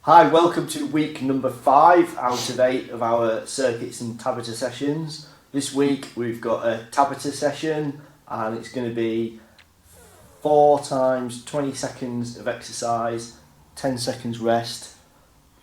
Hi, welcome to week number 5 out of 8 of our circuits and TABATA sessions. This week we've got a TABATA session and it's going to be 4 times 20 seconds of exercise, 10 seconds rest,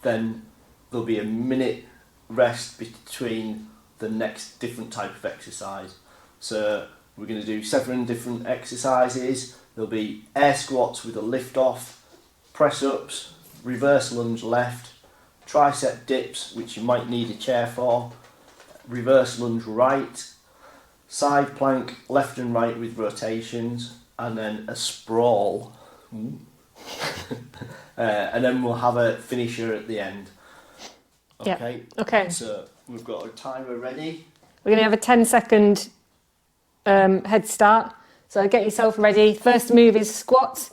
then there'll be a minute rest between the next different type of exercise. So we're going to do 7 different exercises. There'll be air squats with a lift off, press ups, reverse lunge left, tricep dips, which you might need a chair for, reverse lunge right, side plank left and right with rotations, and then a sprawl. And then we'll have a finisher at the end. Okay. Yeah. Okay. So we've got a timer ready. We're going to have a 10-second head start. So get yourself ready. First move is squats.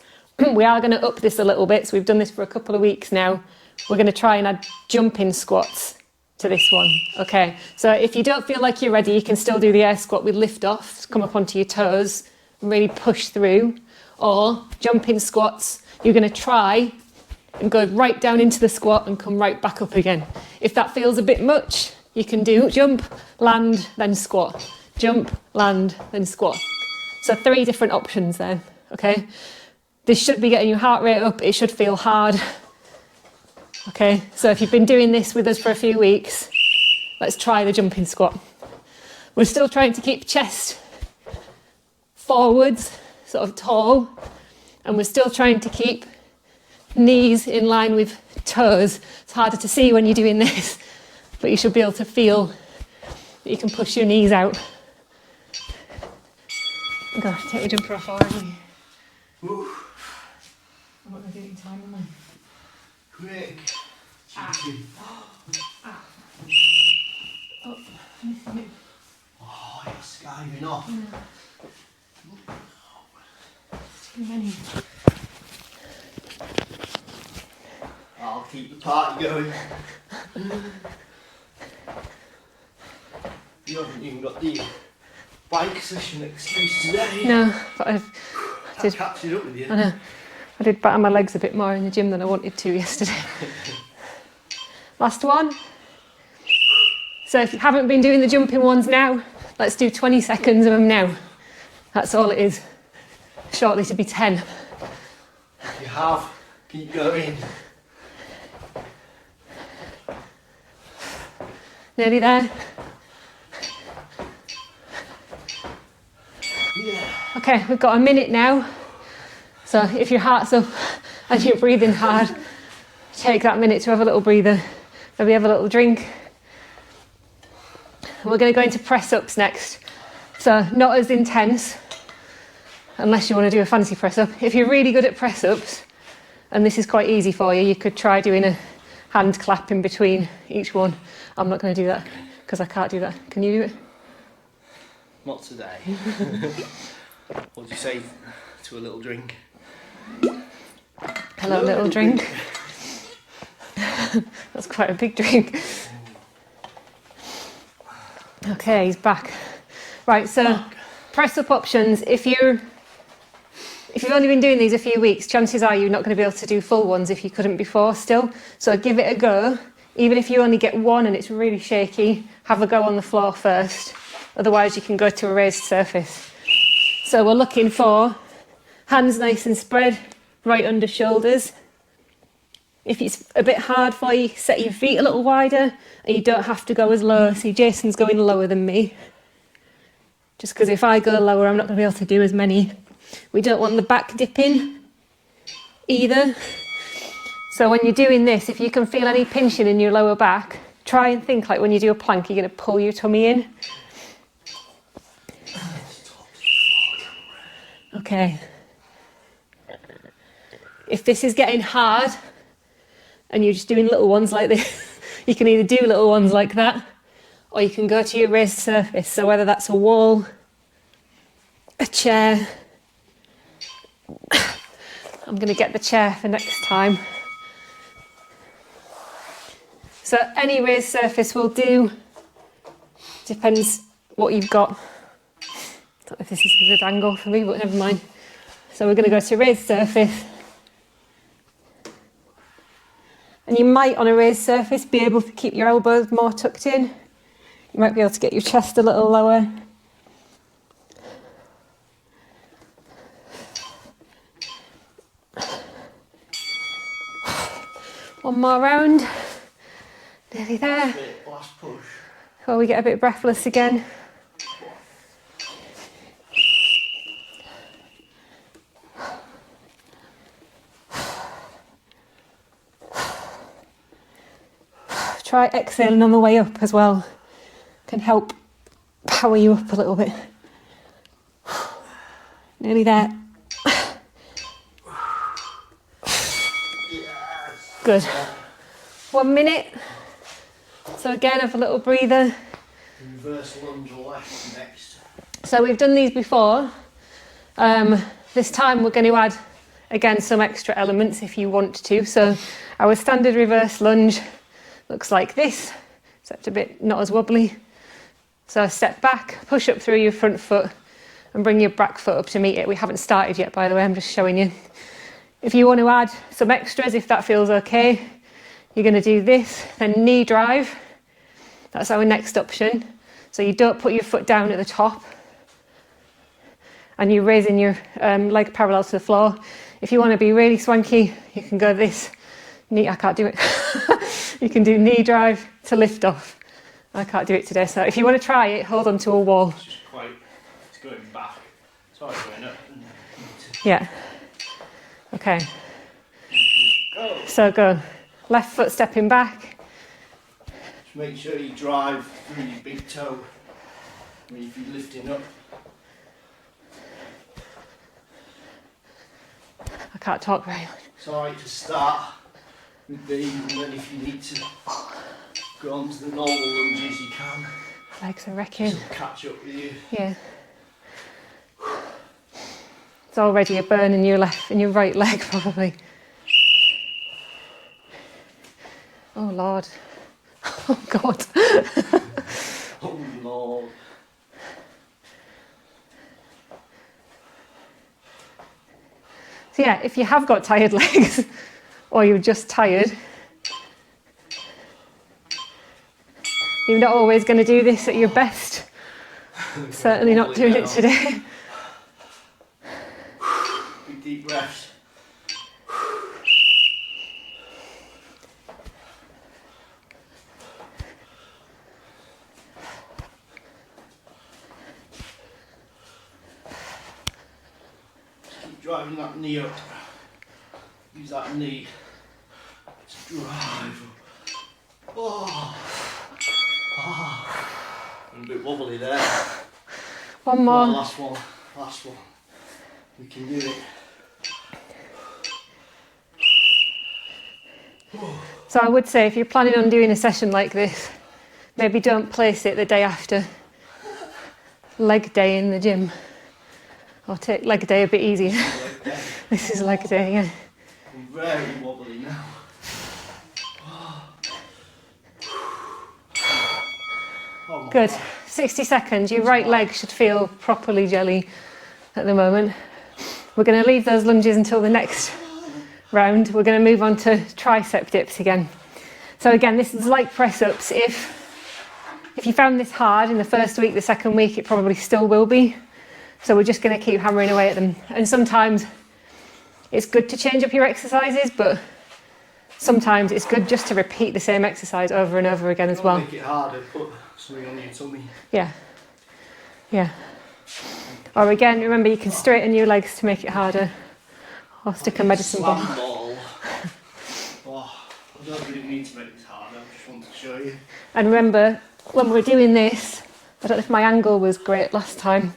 We are going to up this a little bit, so we've done this for a couple of weeks now. We're going to try and add jumping squats to this one. Okay, so if you don't feel like you're ready, you can still do the air squat with lift off, come up onto your toes and really push through. Or jumping squats, you're going to try and go right down into the squat and come right back up again. If that feels a bit much, you can do jump, land, then squat. Jump, land, then squat. So 3 different options then, okay? This should be getting your heart rate up, it should feel hard. Okay, so if you've been doing this with us for a few weeks, let's try the jumping squat. We're still trying to keep chest forwards, sort of tall, and we're still trying to keep knees in line with toes. It's harder to see when you're doing this, but you should be able to feel that you can push your knees out. Oh gosh, take your jumper off already. Ooh. I'm not going to do it in time, am I? Quick. Oh, you're skiving off. Too many. I'll keep the party going. You haven't even got the bike session excuse today. No, but I did. Catching up with you. I know. I did batter my legs a bit more in the gym than I wanted to yesterday. Last one. So if you haven't been doing the jumping ones now, let's do 20 seconds of them now. That's all it is. Shortly to be 10. You have. Keep going. Nearly there. Yeah. Okay, we've got a minute now. So if your heart's up and you're breathing hard, take that minute to have a little breather. Maybe have a little drink. We're going to go into press ups next. So not as intense, unless you want to do a fancy press up. If you're really good at press ups, and this is quite easy for you, you could try doing a hand clap in between each one. I'm not going to do that because I can't do that. Can you do it? Not today. What do you say to a little drink? Hello, little drink. That's quite a big drink. Okay, he's back. Right, so press up options. If you've only been doing these a few weeks, chances are you're not going to be able to do full ones if you couldn't before still. So give it a go. Even if you only get one and it's really shaky, have a go on the floor first. Otherwise you can go to a raised surface. So we're looking for hands nice and spread, right under shoulders. If it's a bit hard for you, set your feet a little wider and you don't have to go as low. See, Jason's going lower than me. Just because if I go lower, I'm not going to be able to do as many. We don't want the back dipping either. So when you're doing this, if you can feel any pinching in your lower back, try and think like when you do a plank, you're going to pull your tummy in. Okay. If this is getting hard and you're just doing little ones like this, you can either do little ones like that or you can go to your raised surface. So whether that's a wall, a chair. I'm going to get the chair for next time. So any raised surface will do. Depends what you've got. I don't know if this is a good angle for me, but never mind. So we're going to go to raised surface. And you might, on a raised surface, be able to keep your elbows more tucked in. You might be able to get your chest a little lower. One more round. Nearly there. Last push. Before we get a bit breathless again. Try exhaling on the way up as well. Can help power you up a little bit. Nearly there. Good. 1 minute. So again, have a little breather. Reverse lunge left next. So we've done these before. This time we're going to add, again, some extra elements if you want to. So our standard reverse lunge looks like this, except a bit not as wobbly. So step back, push up through your front foot and bring your back foot up to meet it. We haven't started yet, by the way, I'm just showing you. If you want to add some extras, if that feels okay, you're going to do this, then knee drive. That's our next option. So you don't put your foot down at the top and you're raising your leg parallel to the floor. If you want to be really swanky, you can go this. Knee, I can't do it. You can do knee drive to lift off. I can't do it today, so if you want to try it, hold on to a wall. It's just it's going back. It's hard going up. Yeah. Okay. Go. So go. Left foot stepping back. Just make sure you drive through your big toe. If you're lifting up. I can't talk very much. It's alright to start with these, and then if you need to go on to the normal lunges, you can. Legs are wrecking. It'll catch up with you. Yeah. It's already a burn in your your right leg, probably. Oh Lord. Oh God. Oh Lord. So yeah, if you have got tired legs or you're just tired, you're not always going to do this at your best. Certainly not doing it today. Big deep breaths. Keep driving that knee up. Use that knee to drive up. Oh. Oh. I'm a bit wobbly there. One more. Last one. Last one. We can do it. So I would say if you're planning on doing a session like this, maybe don't place it the day after leg day in the gym. Or take leg day a bit easier. This is leg day, yeah. I'm very wobbly now. Oh Good. God. 60 seconds. Your right leg should feel properly jelly at the moment. We're going to leave those lunges until the next round. We're going to move on to tricep dips again. So again, this is like press-ups. If you found this hard in the first week, the second week, it probably still will be. So we're just going to keep hammering away at them. And sometimes it's good to change up your exercises, but sometimes it's good just to repeat the same exercise over and over again as well. Make it harder, put something on your tummy. Yeah, yeah. Or again, remember you can straighten your legs to make it harder. Or stick a medicine ball. Slam ball. Oh, I don't really need to make this harder, I just want to show you. And remember, when we're doing this, I don't know if my angle was great last time,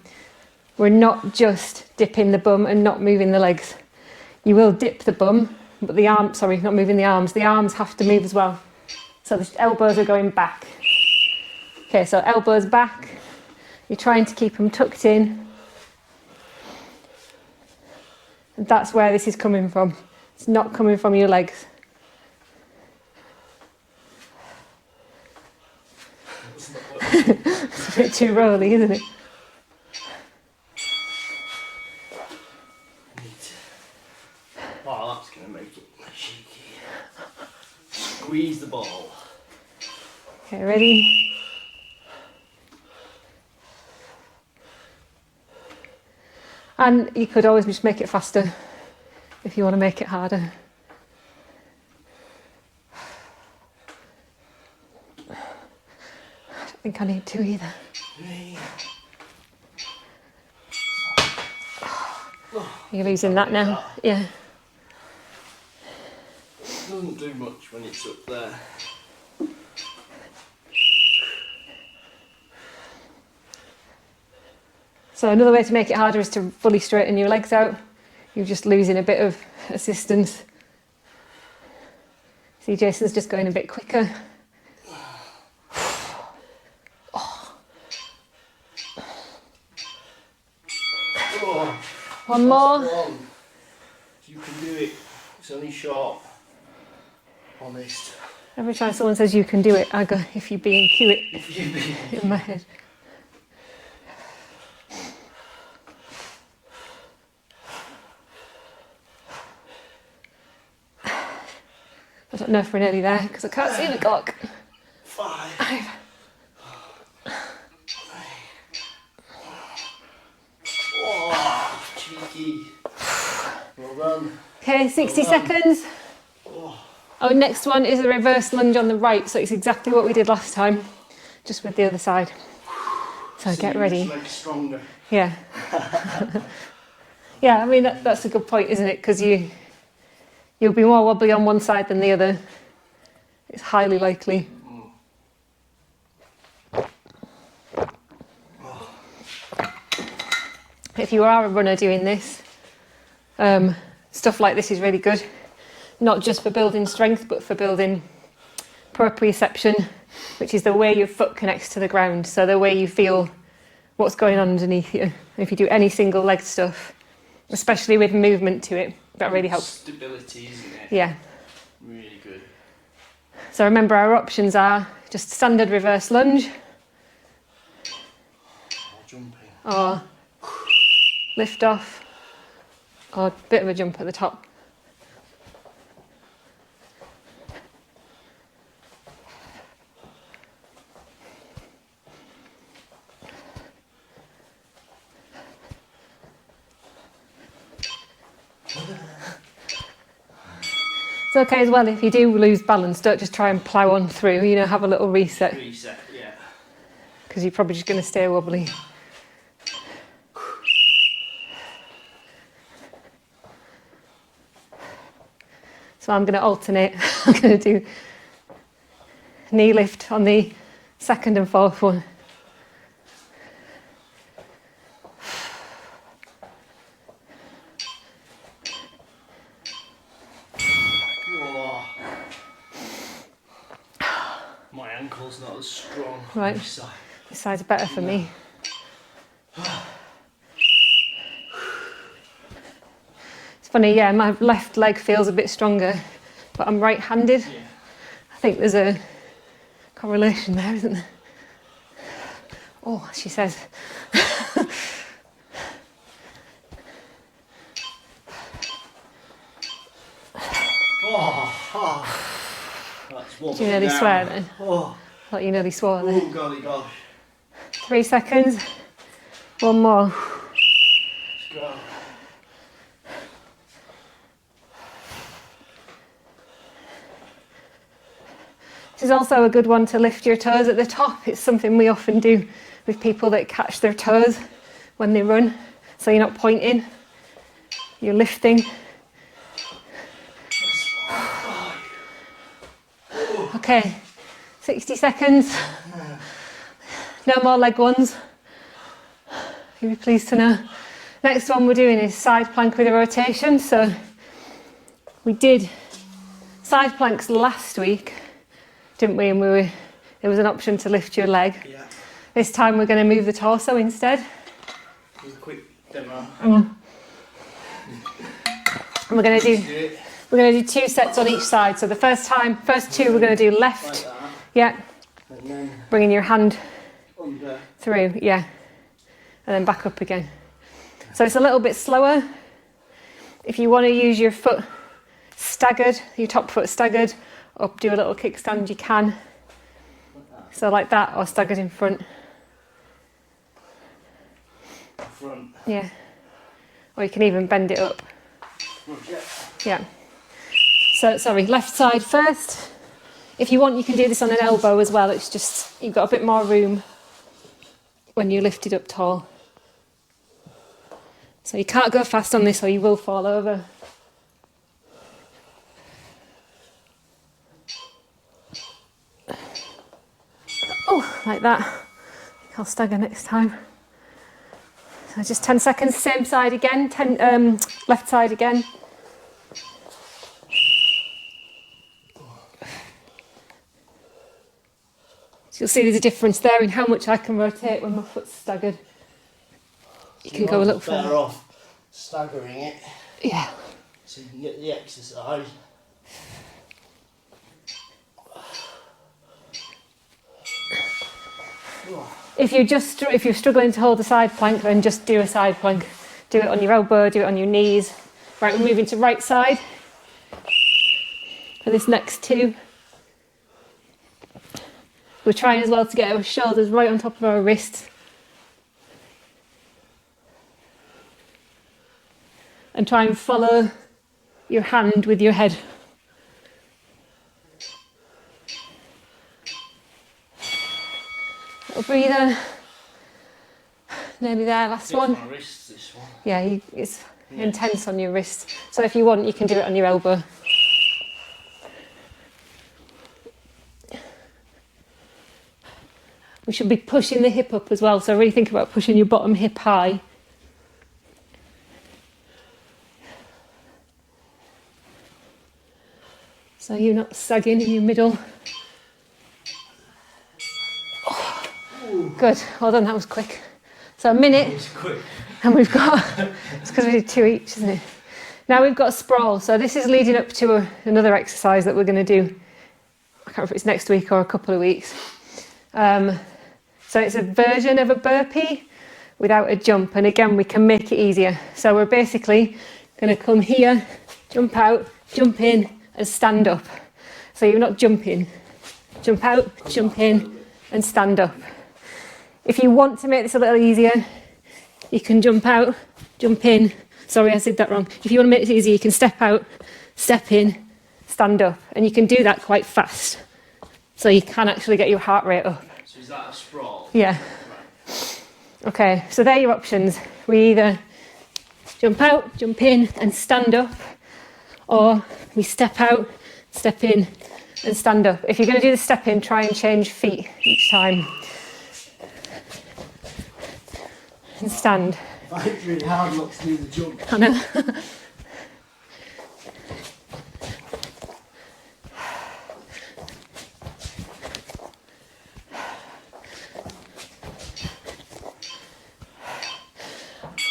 we're not just dipping the bum and not moving the legs. You will dip the bum, but the arm, sorry, not moving the arms. The arms have to move as well. So the elbows are going back. Okay, so elbows back. You're trying to keep them tucked in. And that's where this is coming from. It's not coming from your legs. It's a bit too rolly, isn't it? Oh, that's going to make it shaky. ready. And you could always just make it faster if you want to make it harder. I don't think I need to either. You're losing that now. Yeah. It doesn't do much when it's up there. So another way to make it harder is to fully straighten your legs out. You're just losing a bit of assistance. See, Jason's just going a bit quicker. One more. You can do it. It's only short. Honest. Every time someone says you can do it, I go, if you be and cue it If you be. in my head. I don't know if we're nearly there because I can't see the clock. 5. Oh, cheeky. Well done. Okay, 60 seconds. Oh, next one is a reverse lunge on the right, so it's exactly what we did last time, just with the other side. So get ready. Make stronger. Yeah. Yeah, I mean, that's a good point, isn't it? Because you'll be more wobbly on one side than the other. It's highly likely. If you are a runner doing this, stuff like this is really good. Not just for building strength, but for building proprioception, which is the way your foot connects to the ground. So the way you feel what's going on underneath you. If you do any single leg stuff, especially with movement to it, that really helps. Stability, isn't it? Yeah. Really good. So remember, our options are just standard reverse lunge, Or jumping. or lift off, or a bit of a jump at the top. It's okay as well if you do lose balance, don't just try and plough on through, you know, have a little reset. Reset, yeah. Because you're probably just going to stay wobbly. So I'm going to alternate. I'm going to do knee lift on the second and fourth one. My ankle's not as strong. Right. This side. This side's better for me. It's funny, yeah, my left leg feels a bit stronger, but I'm right-handed. Yeah. I think there's a correlation there, isn't there? Oh, she says. That's Did you nearly swear then? Oh, I thought you nearly swore then. oh golly gosh. 3 seconds. One more. Let's go. This is also a good one to lift your toes at the top. It's something we often do with people that catch their toes when they run. So you're not pointing, you're lifting. Okay, 60 seconds. No more leg ones. You'll be pleased to know. Next one we're doing is side plank with a rotation. So we did side planks last week, didn't we? And there was an option to lift your leg. Yeah. This time we're going to move the torso instead. Do a quick demo. And we're going to do 2 sets on each side. So the first two we're going to do left. Like that. Yeah. And then Bringing your hand under. through, yeah. And then back up again. So it's a little bit slower. If you want to use your foot staggered, your top foot staggered, or do a little kickstand, you can. So like that, or staggered in front. Front. Yeah. Or you can even bend it up. Okay. Yeah. So, sorry, left side first. If you want, you can do this on an elbow as well. It's just, you've got a bit more room when you lift it up tall. So you can't go fast on this or you will fall over. Oh, like that. I'll stagger next time. So just 10 seconds, same side again, left side again. So you'll see there's a difference there in how much I can rotate when my foot's staggered. You can go a little further. Better off staggering it. Yeah. So you can get the exercise. If you're struggling to hold a side plank, then just do a side plank. Do it on your elbow, do it on your knees. Right, we're moving to right side for this next two. We're trying as well to get our shoulders right on top of our wrists. And try and follow your hand with your head. Little breather. Nearly there, last one. My wrists, this one. Yeah, it's intense on your wrist. So if you want, you can do it on your elbow. We should be pushing the hip up as well, so really think about pushing your bottom hip high. So you're not sagging in your middle. Oh, good, well done, that was quick. So a minute, It's quick. and we've got, it's because we did 2 each, isn't it? Now we've got a sprawl, so this is leading up to another exercise that we're going to do. I can't remember if it's next week or a couple of weeks. So it's a version of a burpee without a jump, and again we can make it easier. So we're basically going to come here, jump out, jump in and stand up. So you're not jumping. Jump out, jump in and stand up. If you want to make this a little easier, you can jump out, jump in. Sorry, I said that wrong. If you want to make it easier, you can step out, step in, stand up, and you can do that quite fast. So you can actually get your heart rate up. So is that a sprawl? Yeah. Right. Okay, so they're your options. We either jump out, jump in and stand up, or we step out, step in and stand up. If you're going to do the step in, try and change feet each time. And stand. It's really hard not to do the jump. I know.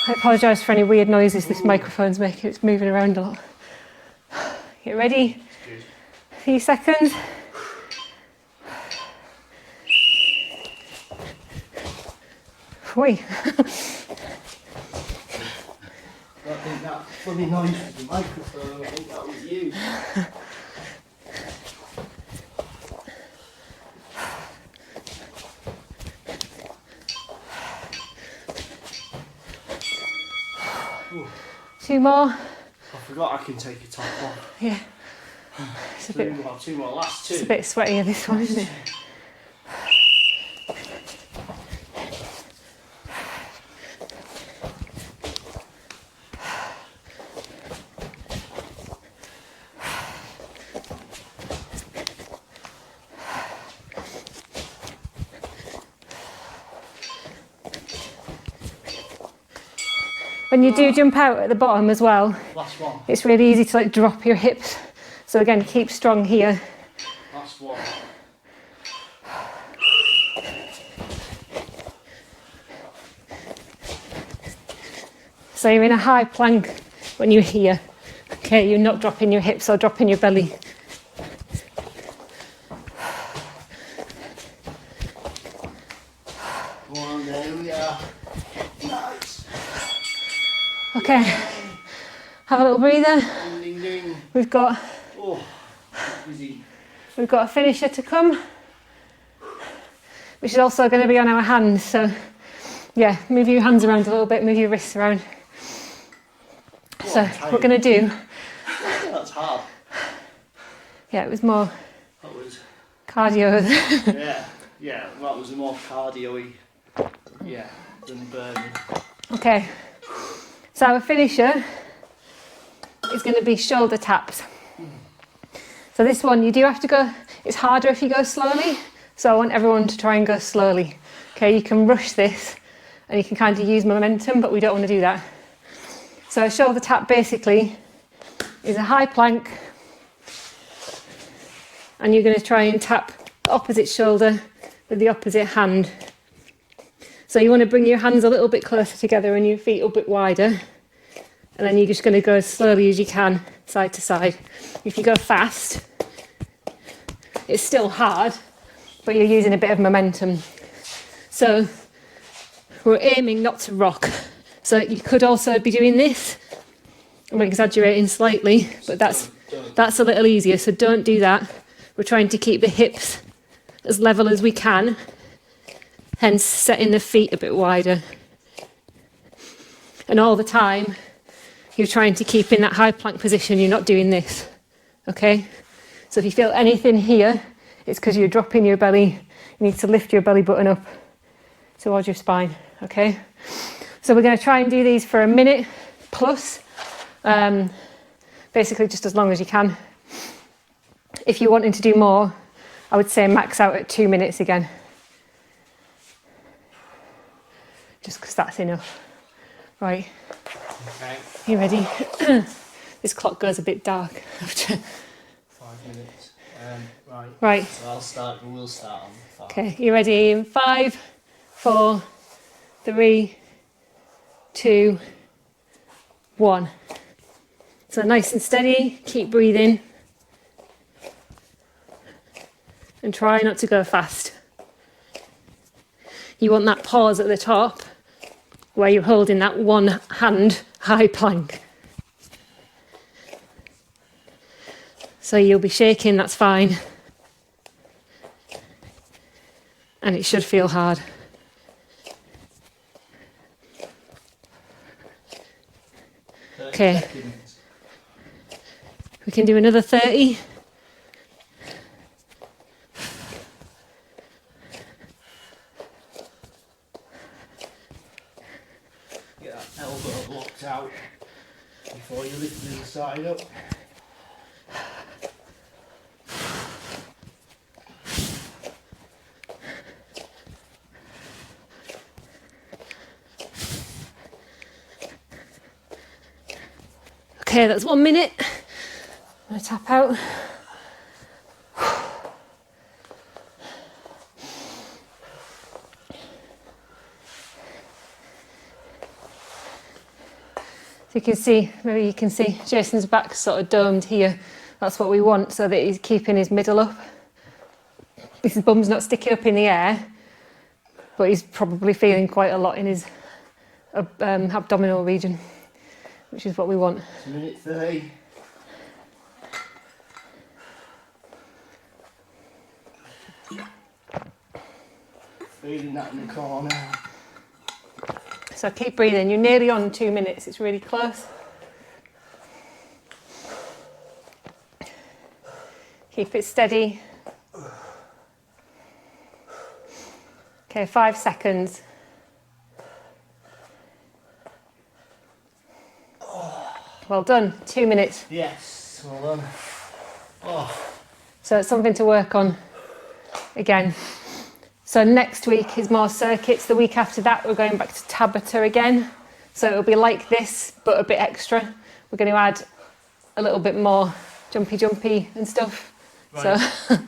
I apologise for any weird noises this microphone's making, it's moving around a lot. Get ready? Good. A few seconds. Whee. I think that funny noise was the microphone. I think that was you. Two more. I forgot I can take a top off. Yeah. It's a bit, Two more. Last two. it's a bit sweatier this one, isn't it? When you do jump out at the bottom as well, Last one. it's really easy to like drop your hips. So again, keep strong here. Last one. So you're in a high plank when you're here. Okay, you're not dropping your hips or dropping your belly. Come on, there we are. Nice. Okay, have a little breather. Ding, ding, ding. We've got Oh, busy. a finisher to come. which is also going to be on our hands. So yeah, move your hands around a little bit, move your wrists around. So we're going to do. That's hard. Yeah, it was more That was. cardio. Yeah, that was more cardio-y, than burning. Okay, so our finisher is going to be shoulder taps. So this one, you do have to go, it's harder if you go slowly, so I want everyone to try and go slowly. Okay, you can rush this and you can kind of use momentum, but we don't want to do that. So a shoulder tap basically is a high plank, and you're going to try and tap the opposite shoulder with the opposite hand. So you want to bring your hands a little bit closer together and your feet a bit wider, and then you're just going to go as slowly as you can, side to side. If you go fast, it's still hard, but you're using a bit of momentum. So we're aiming not to rock. So you could also be doing this. I'm exaggerating slightly, but that's a little easier, so don't do that. We're trying to keep the hips as level as we can, hence setting the feet a bit wider. And all the time, you're trying to keep in that high plank position, you're not doing this, okay? So if you feel anything here, it's because you're dropping your belly. You need to lift your belly button up towards your spine, okay? So we're going to try and do these for a minute plus, basically just as long as you can. If you're wanting to do more, I would say max out at 2 minutes again. Just because that's enough. Right. Okay. You ready? This clock goes a bit dark after. 5 minutes. Right. Right. So we'll start on 5. Okay, you ready? In 5, 4, 3, 2, 1. So nice and steady, keep breathing. And try not to go fast. You want that pause at the top where you're holding that one hand high plank. So you'll be shaking, that's fine. And it should feel hard. Okay. We can do another 30. Get that elbow blocked out before you lift the other side up. Okay, that's 1 minute. I'm going to tap out. So you can see, maybe you can see Jason's back sort of domed here. That's what we want, so that he's keeping his middle up. His bum's not sticking up in the air, but he's probably feeling quite a lot in his abdominal region, which is what we want. Minute 30. Feeling that in the corner. So keep breathing. You're nearly on 2 minutes. It's really close. Keep it steady. Okay, 5 seconds. Well done. 2 minutes. Yes, well done. Oh. So it's something to work on again. So next week is more circuits. The week after that, we're going back to TABATA again. So it'll be like this, but a bit extra. We're going to add a little bit more jumpy and stuff. Right. So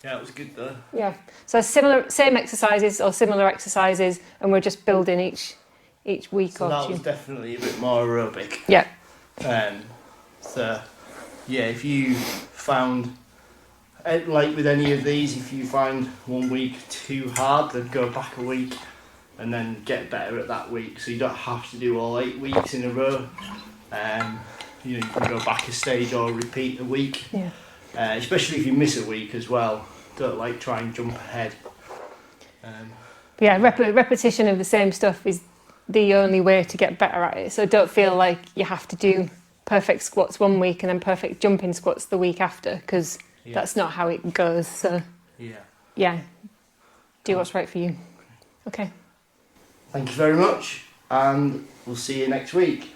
Yeah, it was good though. yeah. So same exercises or similar exercises, and we're just building each week So or that two. was definitely a bit more aerobic. Yeah. So yeah, if you found, like with any of these, if you find 1 week too hard, then go back a week and then get better at that week. So you don't have to do all 8 weeks in a row. You can go back a stage or repeat a week. Yeah. Especially if you miss a week as well. Don't try and jump ahead. But yeah, repetition of the same stuff is the only way to get better at it. So don't feel like you have to do perfect squats one week and then perfect jumping squats the week after, because that's not how it goes. So yeah, do what's right for you. Okay. Thank you very much, and we'll see you next week.